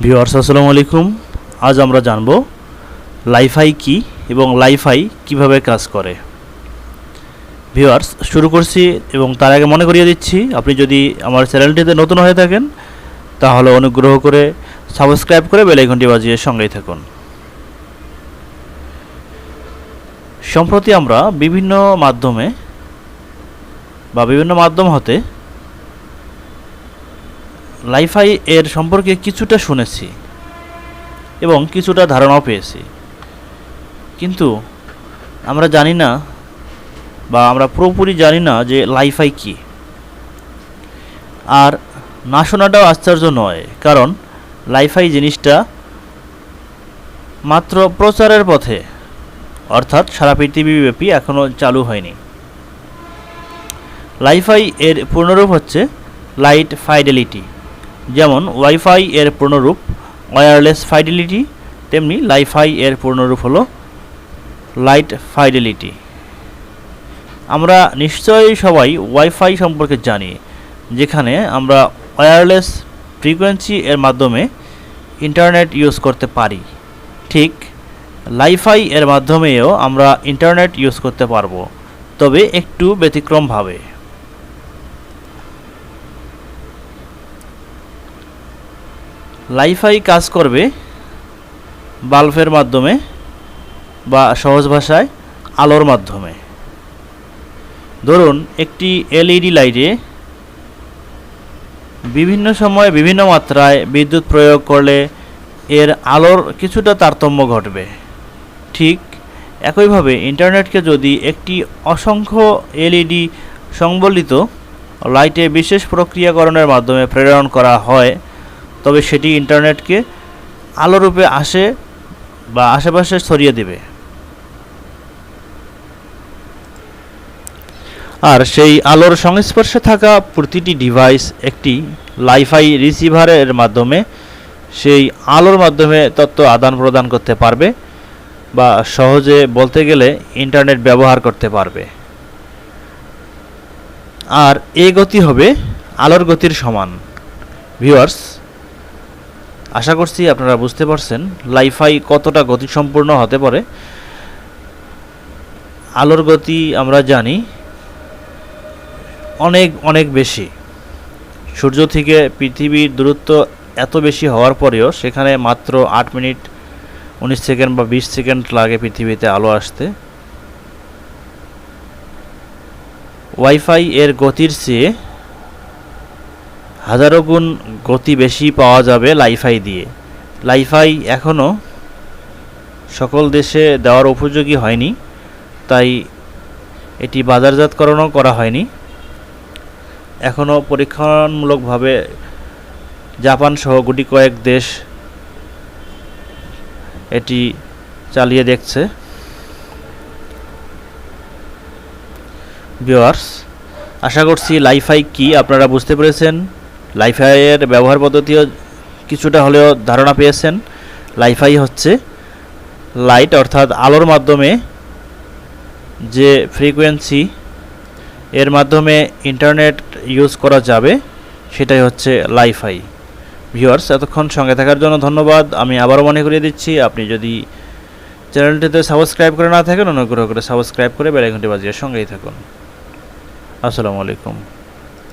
Viewers আসসালামু আলাইকুম। আজ আমরা জানব লাইফাই কি এবং লাইফাই কিভাবে কাজ করে। ভিউয়ার্স শুরু করছি এবং তার আগে মনে করিয়ে দিচ্ছি, আপনি যদি আমার চ্যানেলটিতে নতুন হয়ে থাকেন তাহলে অনুগ্রহ করে সাবস্ক্রাইব করে বেল আইকনটি বাজিয়ে সঙ্গেই থাকুন। সম্প্রতি আমরা বিভিন্ন মাধ্যম হতে লাইফাই এর সম্পর্কে কিছুটা শুনেছি এবং কিছুটা ধারণাও পেয়েছি, কিন্তু আমরা জানি না বা আমরা পুরোপুরি জানি না যে লাইফাই কি। আর না শোনাটাও আশ্চর্য নয়, কারণ লাইফাই জিনিসটা মাত্র প্রচারের পথে, অর্থাৎ সারা পৃথিবীব্যাপী এখনও চালু হয়নি। লাইফাই এর পূর্ণরূপ হচ্ছে লাইট ফাইডেলিটি। যেমন ওয়াইফাই এর পূর্ণরূপ ওয়্যারলেস ফাইডেলিটি, তেমনি লাইফাই এর পূর্ণরূপ হলো লাইট ফাইডেলিটি। আমরা নিশ্চয়ই সবাই ওয়াইফাই সম্পর্কে জানি, যেখানে আমরা ওয়্যারলেস ফ্রিকোয়েন্সি এর মাধ্যমে ইন্টারনেট ইউজ করতে পারি। ঠিক লাইফাই এর মাধ্যমেও আমরা ইন্টারনেট ইউজ করতে পারবো, তবে একটু ব্যতিক্রমভাবে। লাইফাই কাজ করবে বাল্বের মাধ্যমে বা সহজ ভাষায় আলোর মাধ্যমে। ধরুন একটি এলইডি লাইটে বিভিন্ন সময় বিভিন্ন মাত্রায় বিদ্যুৎ প্রয়োগ করলে এর আলোর কিছুটা তারতম্য ঘটবে। ঠিক একইভাবে ইন্টারনেটকে যদি একটি অসংখ্য এলইডি সংবলিত লাইটে বিশেষ প্রক্রিয়াকরণের মাধ্যমে প্রেরণ করা হয়, তবে সেটি ইন্টারনেটকে আলোরূপে আসে বা আশেপাশে ছড়িয়ে দেবে। আর সেই আলোর সংস্পর্শে থাকা প্রতিটি ডিভাইস একটি লাইফাই রিসিভারের মাধ্যমে সেই আলোর মাধ্যমে তথ্য আদান প্রদান করতে পারবে, বা সহজে বলতে গেলে ইন্টারনেট ব্যবহার করতে পারবে। আর এই গতি হবে আলোর গতির সমান। ভিউয়ার্স, আশা করছি আপনারা বুঝতে পারছেন লাইফাই কতটা গতিসম্পন্ন হতে পারে। আলোর গতি আমরা জানি অনেক অনেক বেশি। সূর্য থেকে পৃথিবীর দূরত্ব এত বেশি হওয়ার পরেও সেখানে মাত্র 8 মিনিট 19 সেকেন্ড বা 20 সেকেন্ড লাগে পৃথিবীতে আলো আসতে। ওয়াইফাই এর গতির চেয়ে হাজারো গুণ গতি বেশি পাওয়া যাবে লাইফাই দিয়ে। লাইফাই এখনও সকল দেশে দেওয়ার উপযোগী হয়নি, তাই এটি বাজারজাতকরণও করা হয়নি। এখনও পরীক্ষামূলকভাবে জাপান সহ গুটি কয়েক দেশ এটি চালিয়ে দেখছে। ভিউয়ার্স, আশা করছি লাইফাই কি আপনারা বুঝতে পেরেছেন। লাইফাইয়ের ব্যবহার পদ্ধতিও কিছুটা হলেও ধারণা পেয়েছেন। লাইফাই হচ্ছে লাইট অর্থাৎ আলোর মাধ্যমে যে ফ্রিকোয়েন্সি এর মাধ্যমে ইন্টারনেট ইউজ করা যাবে, সেটাই হচ্ছে লাইফাই। ভিউয়ার্স, এতক্ষণ সঙ্গে থাকার জন্য ধন্যবাদ। আমি আবারও মনে করিয়ে দিচ্ছি, আপনি যদি চ্যানেলটিতে সাবস্ক্রাইব করে না থাকেন অনুগ্রহ করে সাবস্ক্রাইব করে বেল আইকনটি বাজিয়ে সঙ্গেই থাকুন। আসসালামু আলাইকুম।